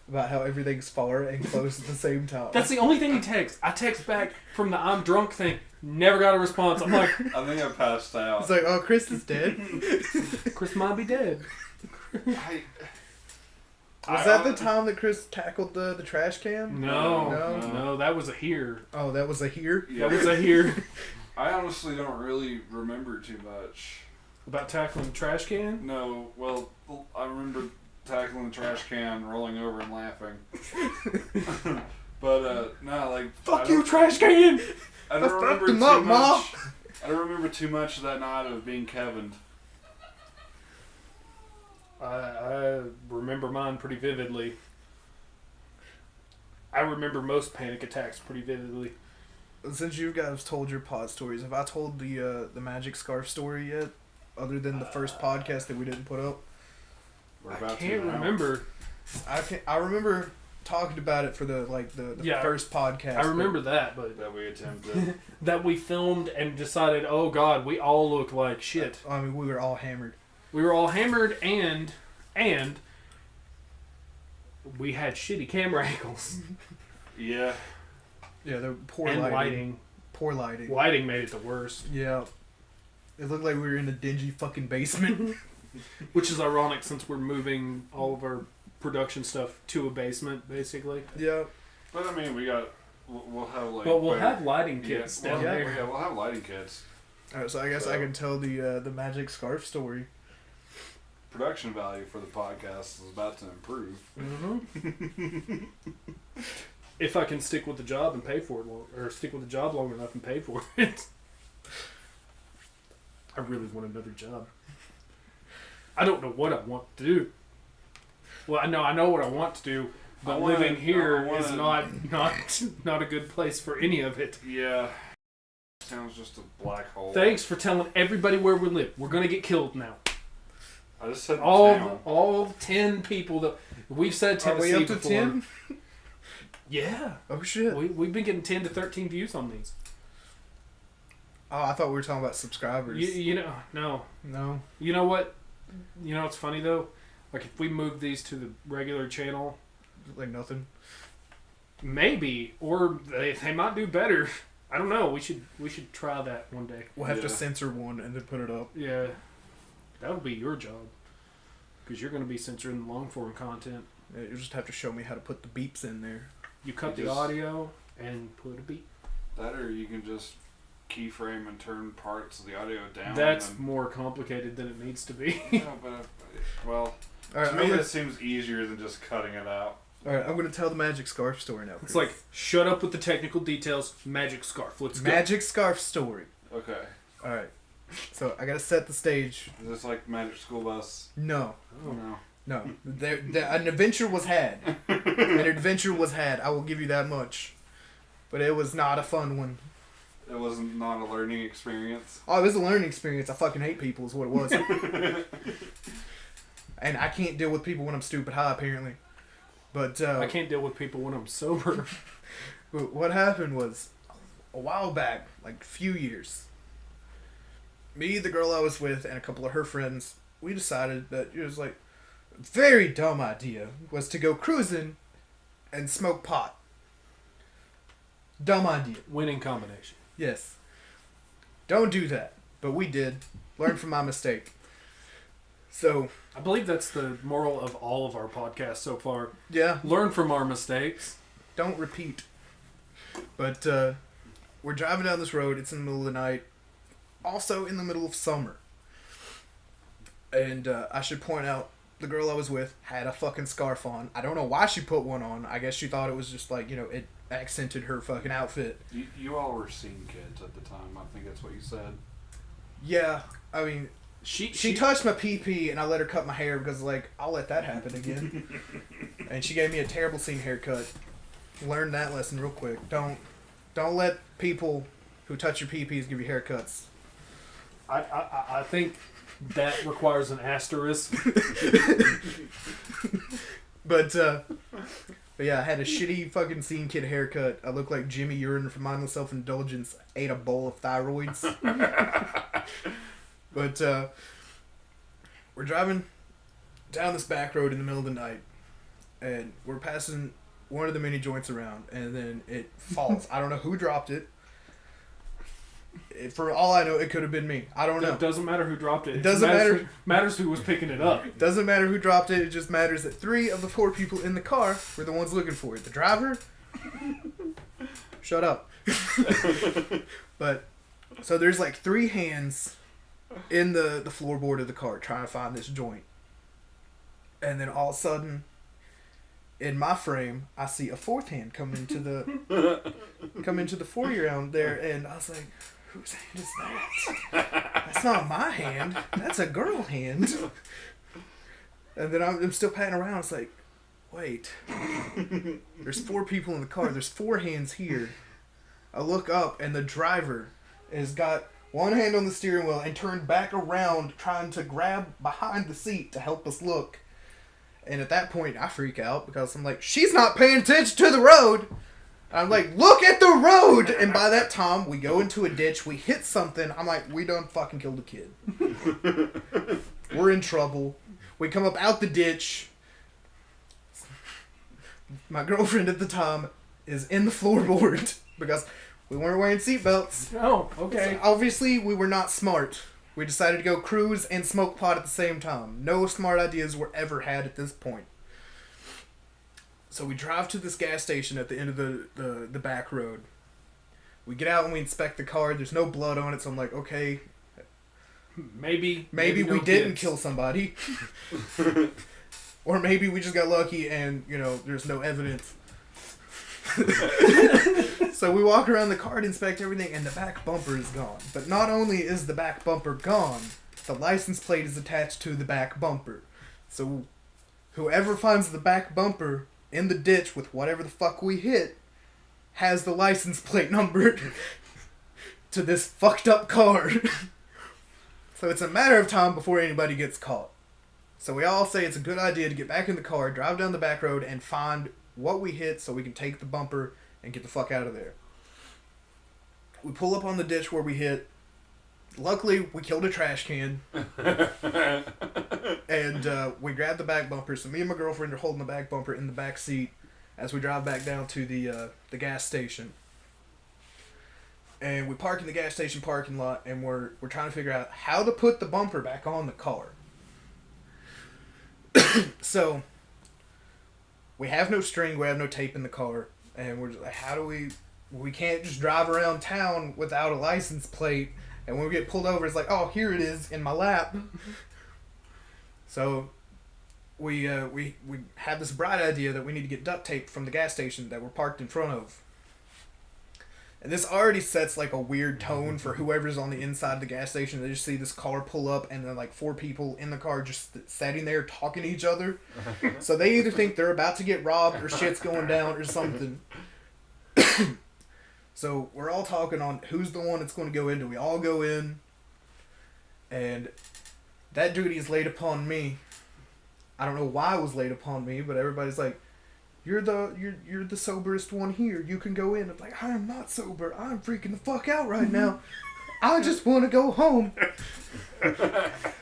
about how everything's far and close at the same time? That's the only thing he texts. I text back from the I'm drunk thing. Never got a response. I'm like, I think I passed out. It's like, oh, Chris is dead. Chris might be dead. Was that the time that Chris tackled the trash can? No, that was a here. Oh, that was a here? Yeah. That was a here. I honestly don't really remember too much. About tackling the trash can? No, well, I remember tackling the trash can, rolling over and laughing. But, no, like... Fuck you, trash can! I don't remember him too up, Ma. much. I don't remember too much of that night of being Kevin. I remember mine pretty vividly. I remember most panic attacks pretty vividly. Since you guys told your pod stories, have I told the magic scarf story yet? Other than the first podcast that we didn't put up? We're I about can't to now. remember. I remember talking about it for the Yeah, first podcast. I remember that, but That we attempted. that we filmed and decided, oh god, we all look like shit. I mean, we were all hammered. We were all hammered and we had shitty camera angles. Yeah. Yeah, the poor And lighting. Poor lighting. Lighting made it the worst. Yeah. It looked like we were in a dingy fucking basement. Which is ironic since we're moving all of our production stuff to a basement, basically. Yeah. But, I mean, we'll have, like... But we'll better- have lighting kits yeah, down well, there. Yeah, we'll have lighting kits. Alright, so I guess I can tell the magic scarf story. Production value for the podcast is about to improve. Mm-hmm. If I can stick with the job and pay for it, or stick with the job long enough and pay for it. I really want another job. I don't know what I want to do. Well, I know what I want to do, but living here is not a good place for any of it. Yeah. Sounds just a black hole. Thanks for telling everybody where we live. We're gonna get killed now. I just said All 10 people that we've said Are Tennessee we up to before. 10? Yeah. Oh shit. We've been getting 10 to 13 views on these. Oh, I thought we were talking about subscribers. You know, no. No. You know what? You know what's funny though? Like if we move these to the regular channel, Like nothing. maybe, or they might do better. I don't know. We should try that one day. We'll have to Yeah. censor one and then put it up. Yeah, that would be your job because you're going to be censoring the long form content. Yeah, you just have to show me how to put the beeps in there. You cut You the just- audio and put a beat. That, or you can just keyframe and turn parts of the audio down. That's and, more complicated than it needs to be. yeah, but well, All right, to me that seems easier than just cutting it out. I'm gonna tell the magic scarf story now. It's like, shut up with the technical details. Magic scarf. Let's go. magic scarf story. Okay. All right. So I gotta set the stage. Is this like Magic School Bus? No, Oh no. no. An adventure was had. An adventure was had. I will give you that much. But it was not a fun one. It wasn't not a learning experience. Oh, it was a learning experience. I fucking hate people is what it was. And I can't deal with people when I'm stupid high, apparently. But I can't deal with people when I'm sober. what happened was, a while back, like a few years, me, the girl I was with, and a couple of her friends, we decided that it was like, very dumb idea was to go cruising and smoke pot. Dumb idea. Winning combination. Yes. Don't do that. But we did. Learn from my mistake. So, I believe that's the moral of all of our podcasts so far. yeah. Learn from our mistakes. Don't repeat. But we're driving down this road. It's in the middle of the night. Also in the middle of summer. And I should point out, the girl I was with had a fucking scarf on. I don't know why she put one on. I guess she thought it was just like, it accented her fucking outfit. You all were scene kids at the time. I think that's what you said. Yeah, I mean, she touched my pee-pee and I let her cut my hair because, like, I'll let that happen again. And she gave me a terrible scene haircut. Learned that lesson real quick. Don't let people who touch your pee-pees give you haircuts. I think that requires an asterisk. But yeah, I had a shitty fucking scene kid haircut. I looked like Jimmy Urine from Mindless Self-Indulgence ate a bowl of thyroids. But we're driving down this back road in the middle of the night, and we're passing one of the mini joints around, and then it falls. I don't know who dropped it. For all I know, it could have been me. I don't know. It doesn't matter who dropped it. It doesn't matter. Matters who was picking it up. It doesn't matter who dropped it. It just matters that 3 of the 4 people in the car were the ones looking for it. The driver. Shut up. But so there's like 3 hands in the floorboard of the car trying to find this joint, and then all of a sudden, in my frame, I see a 4th hand come into the foyer out there, and I was like, whose hand is that? That's not my hand. That's a girl hand. And then I'm still patting around. It's like, wait. There's 4 people in the car. There's 4 hands here. I look up, and the driver has got one hand on the steering wheel and turned back around trying to grab behind the seat to help us look. And at that point, I freak out because I'm like, she's not paying attention to the road. I'm like, look at the road! And by that time, we go into a ditch, we hit something. I'm like, we done fucking killed a kid. We're in trouble. We come up out the ditch. My girlfriend at the time is in the floorboard because we weren't wearing seatbelts. Oh, okay. So obviously, we were not smart. We decided to go cruise and smoke pot at the same time. No smart ideas were ever had at this point. So we drive to this gas station at the end of the back road. We get out and we inspect the car. There's no blood on it, so I'm like, okay. Maybe we no didn't kids. kill somebody. Or maybe we just got lucky and, there's no evidence. So we walk around the car to inspect everything, and the back bumper is gone. But not only is the back bumper gone, the license plate is attached to the back bumper. So whoever finds the back bumper in the ditch with whatever the fuck we hit has the license plate number to this fucked up car. So it's a matter of time before anybody gets caught. So we all say it's a good idea to get back in the car, drive down the back road, and find what we hit so we can take the bumper and get the fuck out of there. We pull up on the ditch where we hit. Luckily, we killed a trash can. And we grabbed the back bumper. So me and my girlfriend are holding the back bumper in the back seat as we drive back down to the gas station. And we park in the gas station parking lot, and we're trying to figure out how to put the bumper back on the car. So we have no string, we have no tape in the car, and we're just like, how do we can't just drive around town without a license plate, and when we get pulled over, it's like, oh, here it is in my lap. So we have this bright idea that we need to get duct tape from the gas station that we're parked in front of. And this already sets like a weird tone for whoever's on the inside of the gas station. They just see this car pull up and then like 4 people in the car just sitting there talking to each other. So they either think they're about to get robbed or shit's going down or something. So we're all talking on who's the one that's going to go in. Do we all go in? And that duty is laid upon me. I don't know why it was laid upon me, but everybody's like, You're the soberest one here. You can go in. I'm like, I am not sober. I'm freaking the fuck out right now. I just want to go home.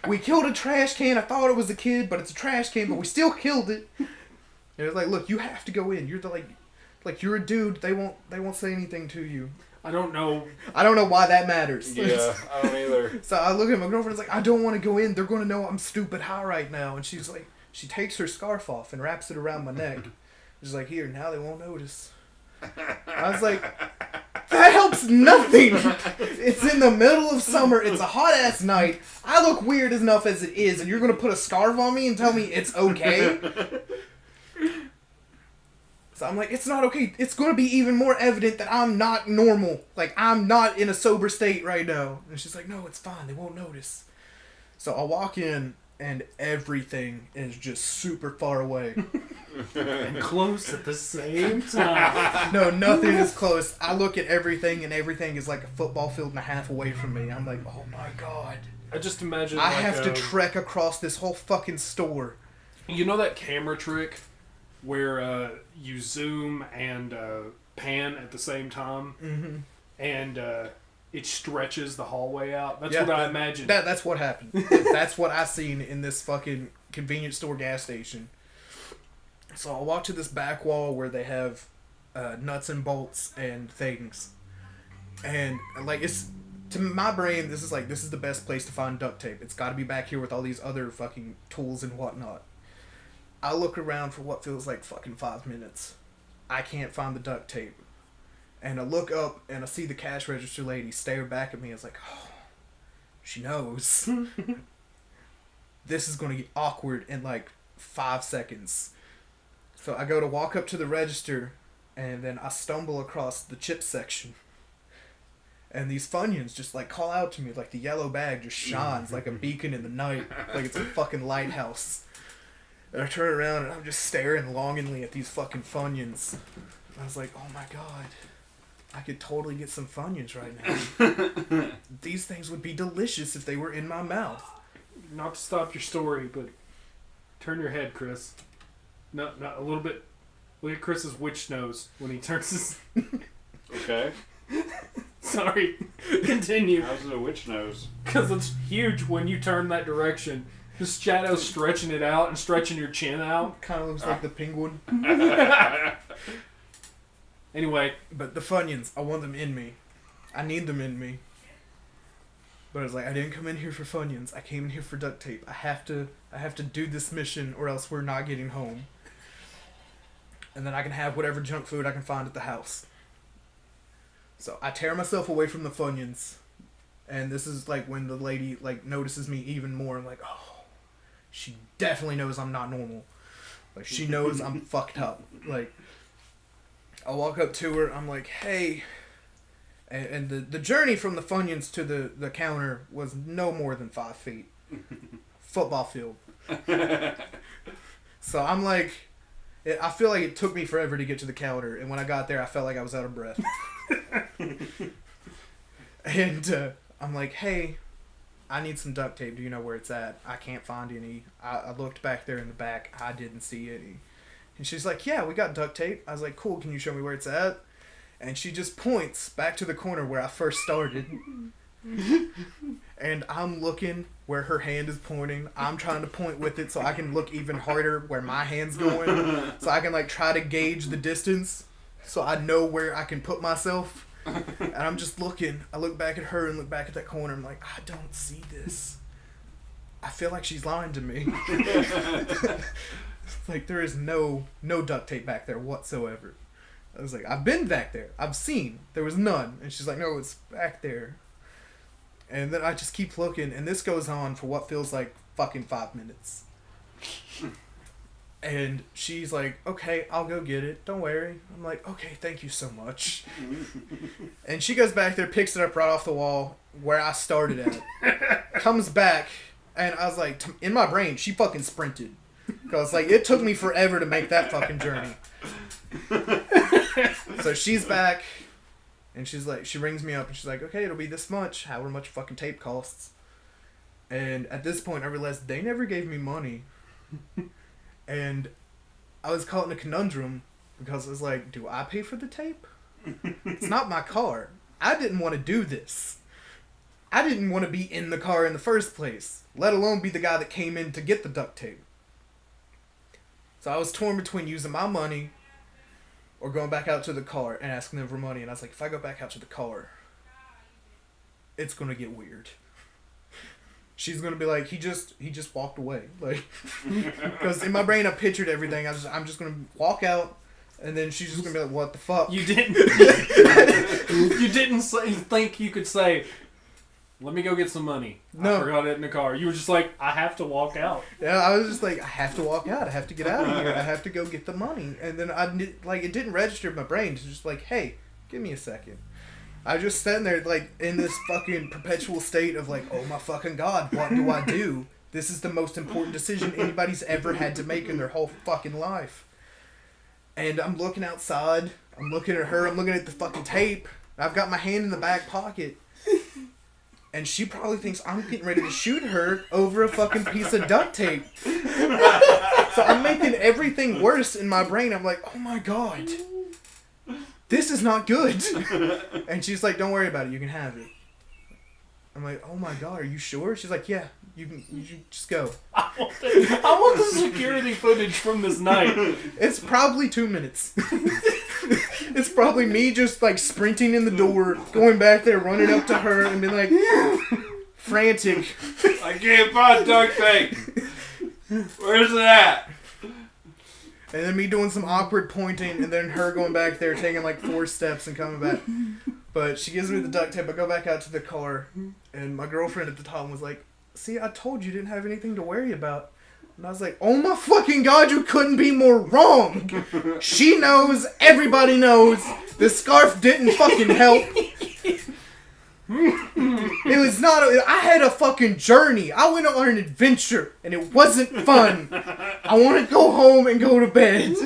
We killed a trash can. I thought it was a kid, but it's a trash can, but we still killed it. And it's like, look, you have to go in. You're like you're a dude. They won't say anything to you. I don't know why that matters. Yeah, I don't either. So I look at my girlfriend. It's like, I don't want to go in. They're going to know I'm stupid high right now. And she's like, she takes her scarf off and wraps it around my neck. She's like, here, now they won't notice. I was like, that helps nothing. It's in the middle of summer. It's a hot ass night. I look weird enough as it is, and you're gonna put a scarf on me and tell me it's okay? So I'm like, it's not okay. It's gonna be even more evident that I'm not normal. Like, I'm not in a sober state right now. And she's like, no, it's fine. They won't notice. So I walk in, and everything is just super far away. and close at the same time. No, nothing is close. I look at everything, and everything is like a football field and a half away from me. I'm like, oh my god. I just imagine I have to trek across this whole fucking store. You know that camera trick where you zoom and pan at the same time? Mm-hmm. And it stretches the hallway out? That's what I imagine. That's what happened. That's what I seen in this fucking convenience store gas station. So I walk to this back wall where they have nuts and bolts and things. And, like, it's... To my brain, this is the best place to find duct tape. It's got to be back here with all these other fucking tools and whatnot. I look around for what feels like fucking 5 minutes. I can't find the duct tape. And I look up and I see the cash register lady stare back at me. I was like, oh, she knows. This is going to get awkward in like 5 seconds. So I go to walk up to the register, and then I stumble across the chip section. And these Funyuns just like call out to me, like the yellow bag just shines like a beacon in the night, like it's a fucking lighthouse. And I turn around and I'm just staring longingly at these fucking Funyuns. I was like, oh my god, I could totally get some Funyuns right now. These things would be delicious if they were in my mouth. Not to stop your story, but turn your head, Chris. No, a little bit. Look at Chris's witch nose when he turns his... Okay. Sorry. Continue. How's it a witch nose? Because it's huge when you turn that direction. Just shadow's stretching it out and stretching your chin out. Kind of looks like the penguin. Anyway. But the Funyuns, I want them in me. I need them in me. But I was like, I didn't come in here for Funyuns. I came in here for duct tape. I have to do this mission or else we're not getting home. And then I can have whatever junk food I can find at the house. So I tear myself away from the Funyuns. And this is like when the lady like notices me even more. I'm like, oh, she definitely knows I'm not normal. Like, she knows I'm fucked up. Like, I walk up to her. I'm like, hey. And the journey from the Funyuns to the counter was no more than 5 feet. Football field. So I'm like, I feel like it took me forever to get to the counter. And when I got there, I felt like I was out of breath. And I'm like, hey, I need some duct tape. Do you know where it's at? I can't find any. I looked back there in the back. I didn't see any. And she's like, yeah, we got duct tape. I was like, cool. Can you show me where it's at? And she just points back to the corner where I first started. And I'm looking where her hand is pointing. I'm trying to point with it so I can look even harder where my hand's going. So I can like try to gauge the distance so I know where I can put myself. And I'm just looking. I look back at her and look back at that corner. I'm like, I don't see this. I feel like she's lying to me. Like, there is no duct tape back there whatsoever. I was like, I've been back there. I've seen. There was none. And she's like, no, it's back there. And then I just keep looking, and this goes on for what feels like fucking 5 minutes. And she's like, okay, I'll go get it. Don't worry. I'm like, okay, thank you so much. And she goes back there, picks it up right off the wall where I started at. Comes back, and I was like, in my brain, she fucking sprinted. Because, like, it took me forever to make that fucking journey. So she's back, and she's like, she rings me up, and she's like, okay, it'll be this much, however much fucking tape costs. And at this point, I realized they never gave me money. And I was caught in a conundrum, because I was like, do I pay for the tape? It's not my car. I didn't want to do this. I didn't want to be in the car in the first place, let alone be the guy that came in to get the duct tape. So I was torn between using my money or going back out to the car and asking them for money. And I was like, if I go back out to the car, it's going to get weird. She's going to be like, he just walked away. Like, because in my brain I pictured everything. I'm just going to walk out, and then she's just going to be like, what the fuck? You didn't think you could say, let me go get some money. No. I forgot it in the car. You were just like, I have to walk out. Yeah, I was just like, I have to walk out. I have to get out of here. I have to go get the money. And then it didn't register in my brain. It's just like, hey, give me a second. I was just sitting there like in this fucking perpetual state of like, oh my fucking God, what do I do? This is the most important decision anybody's ever had to make in their whole fucking life. And I'm looking outside. I'm looking at her. I'm looking at the fucking tape. I've got my hand in the back pocket. And she probably thinks I'm getting ready to shoot her over a fucking piece of duct tape. So I'm making everything worse in my brain. I'm like, oh my God. This is not good. And she's like, don't worry about it. You can have it. I'm like, oh my God, are you sure? She's like, yeah, you just go. I want the security footage from this night. It's probably 2 minutes. It's probably me just like sprinting in the door, going back there, running up to her and being like, frantic. I can't find duct tape. Where's it at? And then me doing some awkward pointing, and then her going back there, taking like 4 steps and coming back. But she gives me the duct tape. I go back out to the car, and my girlfriend at the time was like, see, I told you didn't have anything to worry about. And I was like, oh my fucking God, you couldn't be more wrong. She knows, everybody knows, the scarf didn't fucking help. It was not, I had a fucking journey. I went on an adventure, and it wasn't fun. I want to go home and go to bed.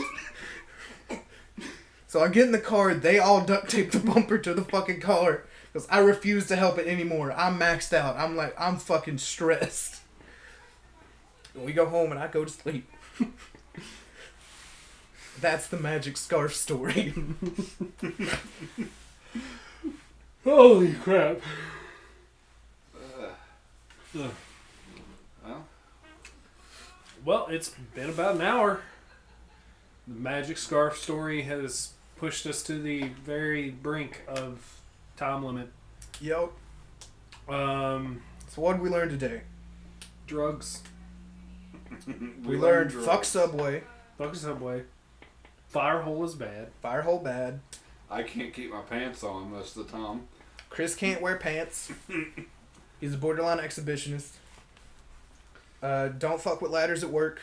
So I get in the car, they all duct tape the bumper to the fucking car, because I refuse to help it anymore. I'm maxed out. I'm like, I'm fucking stressed. And we go home and I go to sleep. That's the magic scarf story. Holy crap. Well, it's been about an hour. The magic scarf story has pushed us to the very brink of time limit. Yep. So what did we learn today? Drugs. We learned drugs. fuck Subway. Fuck Subway. Firehole is bad. Firehole bad. I can't keep my pants on most of the time. Chris can't wear pants. He's a borderline exhibitionist. Don't fuck with ladders at work.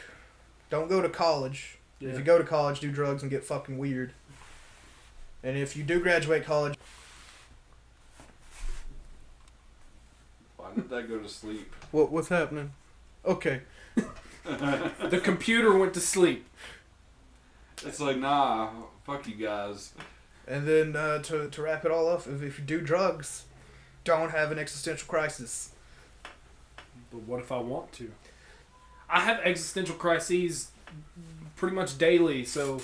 Don't go to college. Yeah. If you go to college, do drugs and get fucking weird. And if you do graduate college... Why did that go to sleep? What's happening? Okay. The computer went to sleep. It's like, nah, fuck you guys. And then to wrap it all up, if you do drugs, don't have an existential crisis. But what if I want to? I have existential crises pretty much daily, so,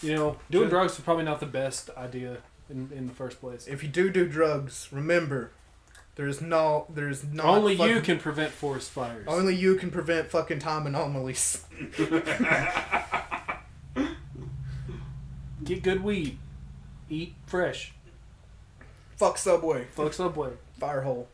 doing drugs is probably not the best idea in the first place. If you do drugs, remember, there's not Only fucking, you can prevent forest fires. Only you can prevent fucking time anomalies. Get good weed. Eat fresh. Fuck Subway. Fuck Subway. Firehole.